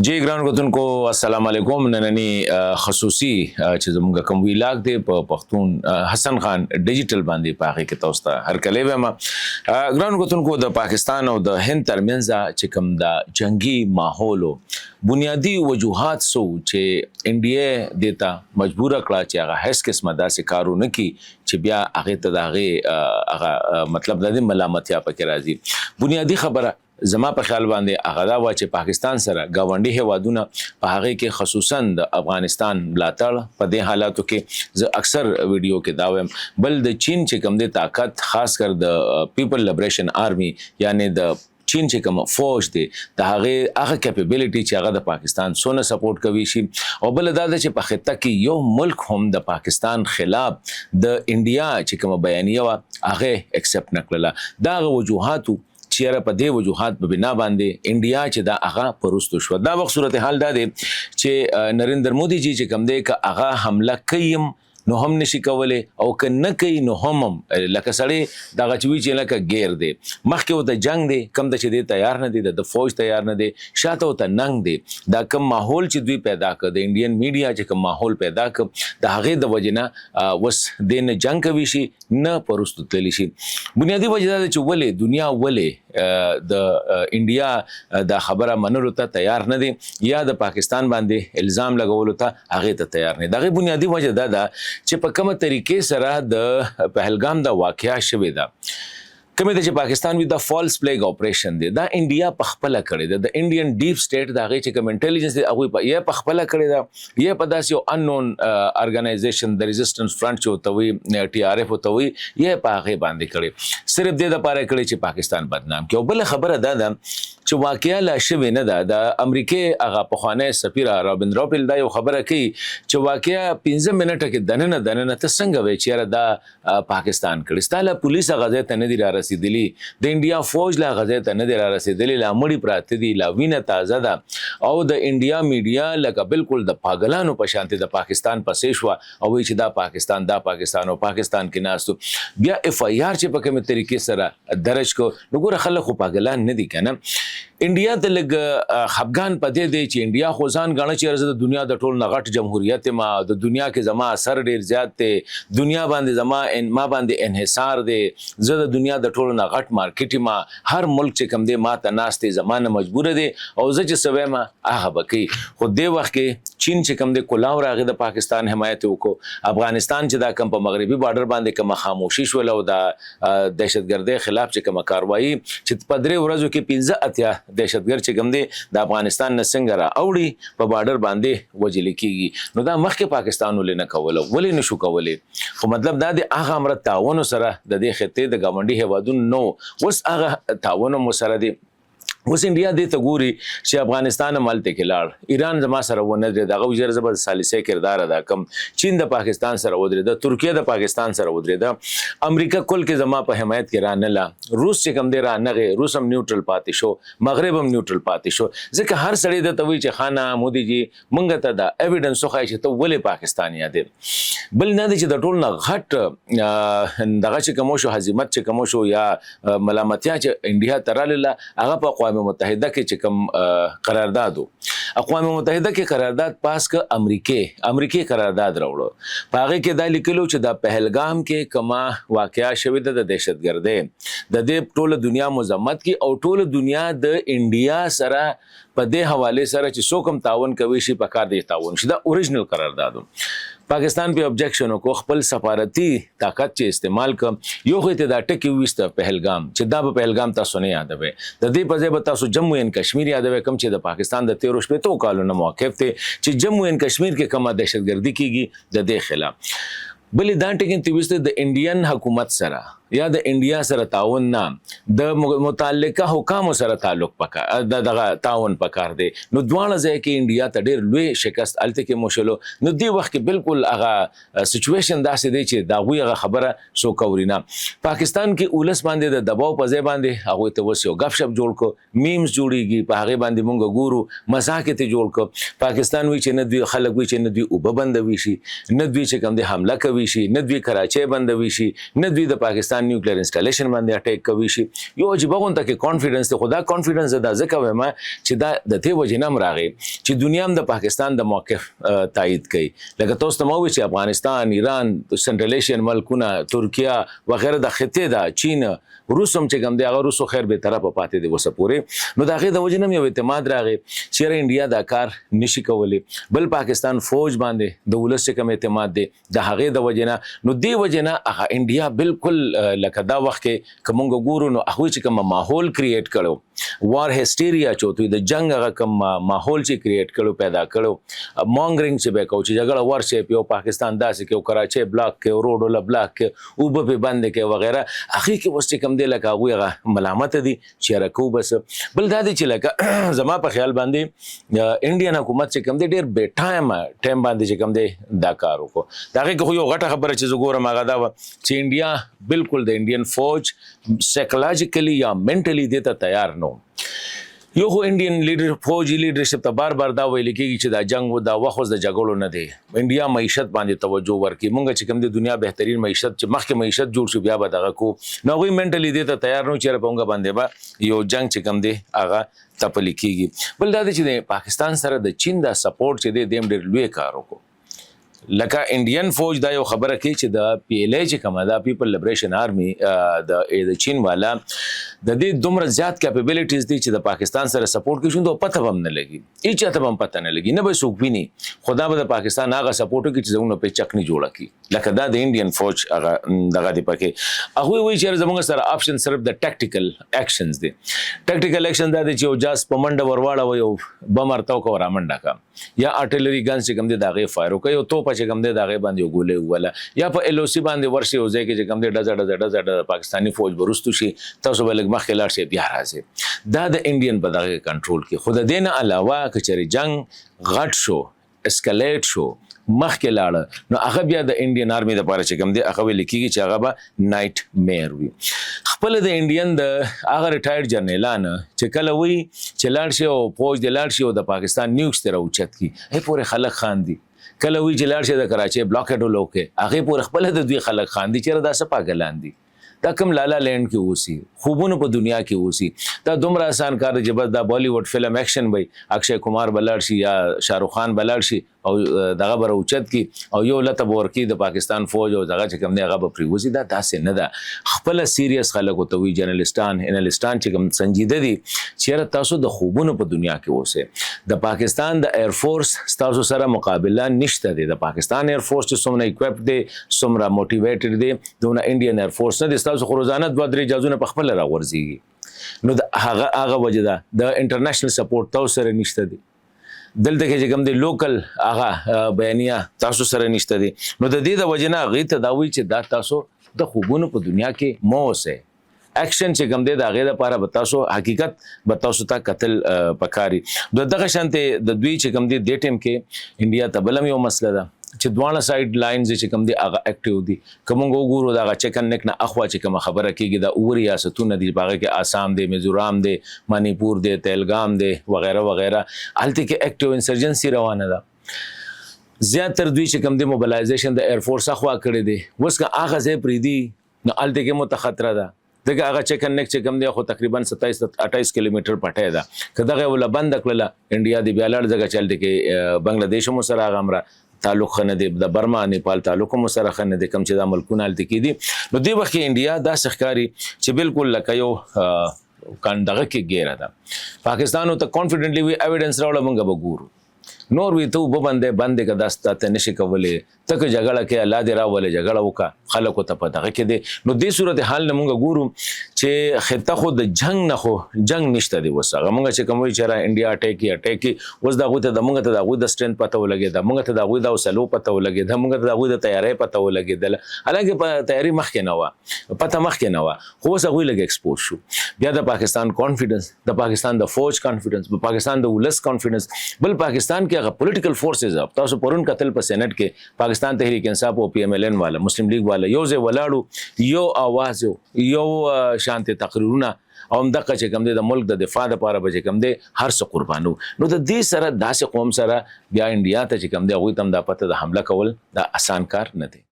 جی ګران کتونکو السلام علیکم. نننی خصوصي چې زموږ کوم ویلاګ دی په پښتون حسن خان ډیجیټل باندې پاغه کې تاسو ته هر کله به ما ګران کتونکو د پاکستان او د هند ترمنځ چې کوم د جنگي ماحول بنیادی وجوهات سو چې انډیا دیتا مجبور کړه چې هغه هیڅ قسمه داسې کارونه کوي چې بیا هغه ته هغه مطلب د ملامتیا پکې راځي. بنیادی خبره زما په خیال باندې هغه دا و چې پاکستان سره گاونډي هوادونه په هغه کې خصوصا د افغانستان بلاتړ په دې حالاتو کې زه اکثر ویډیو کې دا وایم بل د چین چې کوم د طاقت خاص کر د پیپل لیبریشن آرمی یعنی د چین چې کوم فوج دی د هغه کیپیبلیټي چې هغه د پاکستان سونه سپورټ کوي شي او بل دا چې په خطه کې یو ملک هم د پاکستان خلاف د انډیا چې کوم بیانیه هغه ایکسپټ نکړه. دا وجوهاتو چیرې په دې وجوهات په بنا باندې انډیا چې دا هغه پرستو شو. دا وخت صورتحال دا دی چې نریندر مودي جی چې کوم دی که هغه حمله کوي نو هم نشي کولای او که نه کوي نو هم لکه سړی دغه چوي چې لکه غیر دی مخکې وته جنگ دی کم د چې دی تیار نه دی د فوج تیار نه دی شاته وته ننګ دی دا کم ماحول چې دوی پیدا کړ د انډین میډیا چې کم ماحول پیدا کړ د هغه د وجنه وس دین جنگ کوي شي نه پرستو تللی شي. بنیادی وجه دا چې ولې دنیا ولې د انډیا د خبره منلو ته تیار نه دی یا د پاکستان باندې الزام لګولو ته هغه ته تیار نه. دغه بنیادی وجه دا چې په کومه طریقې سره د پهلګام د واقعیا شوه دا کومه چې پاکستان وی د فالس فلیګ اپریشن دی دا انډیا په خپل کړی دی د انډین ډیپ سټیټ دا غي چې کوم انټيليجنس دی هغه په یې په خپل کړی دا یې په داسې یو انون ارګنایزیشن د ریزिस्टنس فرنٹ چې وتوي ټي ار اف وتوي یې په هغه باندې کړی صرف د لپاره کړی چې پاکستان بدنام کړي. بل خبره ده چې واقعیا لا شوه نه ده د امریکای هغه په خانه سفیر رابین روپل دا یو خبره کوي چې واقعیا 15 منټه کې دننه ته څنګه وی چیرې دا پاکستان کړي ستاله پولیس غزه ته نه دی رسیدلی د انډیا فوج لا غزه ته نه دی رسیدلی لا مړی پراته دي لا وینه تازه ده او د انډیا میډیا لکه بالکل د پاگلانو په شانتي د پاکستان پسې شو او چې دا پاکستان او پاکستان کې ناستو بیا اف آی آر چې په کومه طریقې سره درج کو وګوره خلک خو پاگلان نه دي کنه. انډیا د لګ خفغان پدې دی چې انډیا خو ځان غاڼه چې د دنیا د ټول نغټ جمهوریت ما د دنیا کې زما اثر ډیر زیات دی دنیا باندې زما ما باندې انحصار دی زه د دنیا د ټول نغټ مارکیټ ما هر ملک چې کم دی ما ته ناشته زمانه مجبور دی او زه چې سوي ما هغه بکی خو دې وخت کې چین چې کم دی کولاو راغی د پاکستان حمایت وکړو افغانستان چې دا کم په مغربي بارډر باندې کوم خاموشي شول او د دهشتګردۍ خلاف چې کوم کاروایی چې په درې ورځو کې 15 اتیا دهشتګر چې کوم دی د افغانستان نه څنګه را اوړي په بارډر باندې وجل کیږي نو دا مخکې پاکستان ولې نه کوله ولې نشو کولای خو مطلب دا دی هغه امر تعاون سره د دې خطې د گاونډي هوادونو نو وس هغه تعاون مو سره دی. اوس انډیا دې ته ګوري چې افغانستان ملته کې لاړ ایران زما سره ونه درې دغه وجر زبر ثالثه کردار ادا کم چین د پاکستان سره ودرې د ترکیه د پاکستان سره ودرې د امریکا کل کې زما په حمایت کې را نه لا روس چې کم دی را نه روس هم نیوټرل پاتې شو مغرب هم نیوټرل پاتې شو ځکه هر سړی د توي چې خانه مودي جی مونږ ته د ایویډنس خو چې ته ولې پاکستان یادې بل نه دي چې د ټول نه غټ دغه چې کوم شو هزیمت چې کوم شو یا ملامتیا چې انډیا تراله هغه په اقوام متحده کې چې کوم قراردادو اقوام متحده کې قرارداد پاس ک امریکای قرارداد راوړو پاغه کې دا لیکلو چې د پهلګام کې کما واقعیا شوه د دهشتګردۍ د دې ټوله دنیا مذمت کی او ټوله دنیا د انډیا سره په دې حواله سره چې څوک هم تعاون کوي شي په کار دی تعاون شي دا اوریجنل قراردادو. پاکستان په ابجیکشن کو خپل سفارتي طاقت چې استعمال ک یو خو ته دا ټکی وسته پهلګام چې دا په پهلګام تاسو نه یادوي د دې په ځای به تاسو جموں اینڈ کشمیر یادوي کم چې د پاکستان د 13 شپې کالو نه موقف ته چې جموں اینڈ کشمیر کې کومه دهشتګردي کیږي د دې خلاف بلې دا ټکی ته وسته د انډین حکومت سره یا د انډیا سره تعاون نه د متعلقه حکام سره تعلق پکار دغه تعاون پکار دی نو دواړه ځای کې انډیا ته ډېر لوی شکست الته کې مشلو نو دی وخت کې بالکل هغه سچويشن داسې دی چې دا غوي خبره سو کورینا پاکستان کې اولس باندې د دباو په ځای باندې هغه ته وسو غف شپ جوړ کو میمز جوړیږي په هغه باندې مونږ ګورو مزاح ته جوړ کو پاکستان وی چې نه دی خلک وی چې نه دی او بندوي شي نه دی چې کوم دی حمله کوي شي نه دی کراچۍ بندوي شي نه دی د پاکستان پاکستان نیوکلیر انسټالیشن باندې اٹیک کوي شي یو عجیبه غونډه کې کانفیډنس ته خدا کانفیډنس دا ځکه وایم چې دا د دې وجه نه راغی چې دنیا هم د پاکستان د موقف تایید کوي لکه تاسو ته مو چې افغانستان ایران سنټرل ایشین ملکونه ترکیه وغیرہ د خطې دا چین روس هم چې کوم دی هغه روسو خیر به طرفه پاتې دی وسه پورې نو دا غي د وجه نه یو اعتماد راغی چې انډیا دا کار نشي کولی بل پاکستان فوج باندې د ولس کوم اعتماد دی د هغه د وجه نه نو دی وجه نه هغه انډیا بالکل لکه دا وخت کې کومګ ګورو نو هغه چې کوم ماحول کریټ کړو وار هیسټیریا چوتوي د جنگ هغه کوم ماحول چې کریټ کړو پیدا کړو مونګرینګ چې به کو چې جګړه ورشه په پاکستان داسې کې کراچي بلاک کې روډ ولا بلاک کې او به بند کې وغیرہ اخی کې وسته کم دی لکه هغه ملامت دي چې راکو بس بل دا دي چې لکه زما په خیال باندې انډین حکومت چې کم دی ډیر بیٹایم ټیم باندې چې کم دی دا کار وکړو دا کې یو غټه خبره چې زګورم هغه دا چې انډیا بالکل د انډین فوج سایکولوژیکلی یا منټلی دیته تیار نو یو خو انډین لیډر فوجي لیډرشپ ته بار بار دا ویل کېږي چې دا جنگ و دا وخت د جګړو نه دی انډیا معیشت باندې توجه ورکړي مونږ چې کوم د دنیا بهترین معیشت چې مخکې معیشت جوړ شو بیا به دغه کو نو غوي منټلی دی ته تیار نو چې رپونګه باندې با یو جنگ چې کوم دی هغه تپل کېږي بل دا چې پاکستان سره د چین دا سپورټ چې دی دیم ډېر لوی کار وکړو لکه انډین فوج دا یو خبره کوي چې د پی ایل ای چې کومه دا پیپل لیبریشن آرمی د چین والا د دې دومره زیات کیپیبلیټیز دي چې د پاکستان سره سپورټ کوي نو پته هم نه لګي هیڅ ته هم پته نه لګي نه به څوک ویني خدا به د پاکستان هغه سپورټ کوي چې زموږ په چکني جوړه کی لکه دا د انډین فوج هغه دغه دی پکې هغه وایي چې زموږ سره آپشن صرف د ټیکټیکل اکشنز دي ټیکټیکل اکشن دا دي چې او جاس په منډه ورواړه وي بم ارتاو کو را منډه کا یا ارټلری ګنز چې کوم دي دغه فایر کوي او توپ چې کوم دي دغه باندې ګولې ولا یا په ال او سی باندې ورشي او ځکه چې کوم دي ډزړ پاکستانی فوج برستو شي تاسو بل مخکې لاړ شي بیا راځي دا د انډین په دغه کنټرول کې خود دین علاوه کچري جنگ غټ شو اسکلیټ شو مخکې لاړه نو هغه بیا د انډین آرمی د پاره چې کوم دی هغه لیکيږي چې هغه به نایټ میر وي خپل د انډین د هغه ریټایرډ جنرالان چې کله وي چې لاړ شي او فوج د لاړ شي او د پاکستان نیوز تر اوچت کی هي پورې خلک خاندي کله وی چې لاړ شي د کراچي بلاکډ لوکه هغه پورې خپل د دوی خلک خاندي چې دا څه پاګلان دي دا کم لالا لینڈ کې اوسي خوبونو په دنیا کې اوسي دا دومره آسان کار دی چې بس دا بالیوډ فلم اکشن وي اکشے کمار بلړ شي یا شاروخ خان بلړ شي او دغه بر اوچت کی او یو لته ورکی د پاکستان فوج او دغه چې کوم دی هغه په پریوزي دا داسې نه ده خپل سیریس خلکو ته وی جرنالستان انالیستان چې کوم سنجیده دي چې تاسو د خوبونو په دنیا کې اوسه د پاکستان د ایر فورس تاسو سره مقابله نشته دی د پاکستان ایر فورس چې څومره اکوپډ دی څومره موټیویټډ دی دونه انډین ایر فورس نه تاسو خو روزانه 2-3 جازونه په خپل راغورځيږي نو هغه وجه ده د انټرنیشنل سپورټ تاسو سره نشته دی دلته کې چې کوم دی لوکل هغه بیانیه تاسو سره نشته دی نو د دې د وجه نه غي تداوی چې دا تاسو د خوبونو په دنیا کې موسه اکشن چې کوم دی د هغه لپاره به تاسو حقیقت به تاسو ته قتل پکاري دغه شانته د دوی چې کوم دی د ټیم کې انډیا ته بلم یو مسله ده چې دوانه سایډ لاینز چې کوم دی هغه اکټیو دي کوم وګورو دا چکن نک نه اخوا چې کوم خبره کیږي دا اور ریاستونه دي باغه کې آسام دی میزورام دی منیپور دی تلګام دی وغیرہ وغیرہ الته کې اکټیو انسرجنسي روانه ده زیاتره دوی چې کوم دی موبلایزیشن د ایر فورس اخوا کړی دی وسکه هغه ځای پریدي نو الته کې متخطره ده دغه هغه چکن نک چې کوم دی خو تقریبا 27-28 کیلومتر پټه ده کداغه ول بند کړله انډیا دی بیا لړ ځای چلته کې بنگلاديش مو سره غمره تعلق خنه دی د برما نیپال تعلق مو سره خنه دی کم چې د ملکونه الته کې دي نو دی وخت انډیا دا سخکاری چې بالکل لکه یو کاندغه کې ګیره ده پاکستان ته کانفیډنټلی وی ایویډنس راوړل موږ به ګورو نور وی ته وببندې که داسته ته نشي کولې ته که جګړه کې الله دې راولې جګړه وکړه خلکو ته په دغه کې دی نو دې صورت حال نه موږ ګورو چې خطه خو د جنگ نه خو جنگ نشته دی وسه موږ چې کوم وی چې را انډیا اٹیک وس دا غوته د موږ ته د غوته سټرنث پته ولګي د موږ ته د غوته وسلو پته ولګي د موږ ته د غوته تیاری پته ولګي د الګ په تیاری مخکې نه و پته مخکې نه و خو وسه غوي لګ ایکسپوز شو بیا د پاکستان کانفیډنس د پاکستان د فوج کانفیډنس د پاکستان د ولس کانفیډنس بل پاکستان کې هغه پولیټیکل فورسز تاسو پرون قتل په سېنات کې پاکستان تحریک انصاف او پی ایم ایل ان والا مسلم لیگ والا یو ځای ولاړو یو आवाज یو شانتي تقریرونه او دغه چې کوم د ملک د دفاع لپاره به کوم دی هر څه قربانو نو د دې سره داسې قوم سره بیا انډیا ته چې کوم دی غوي تم د پته د حمله کول دا آسان کار نه دی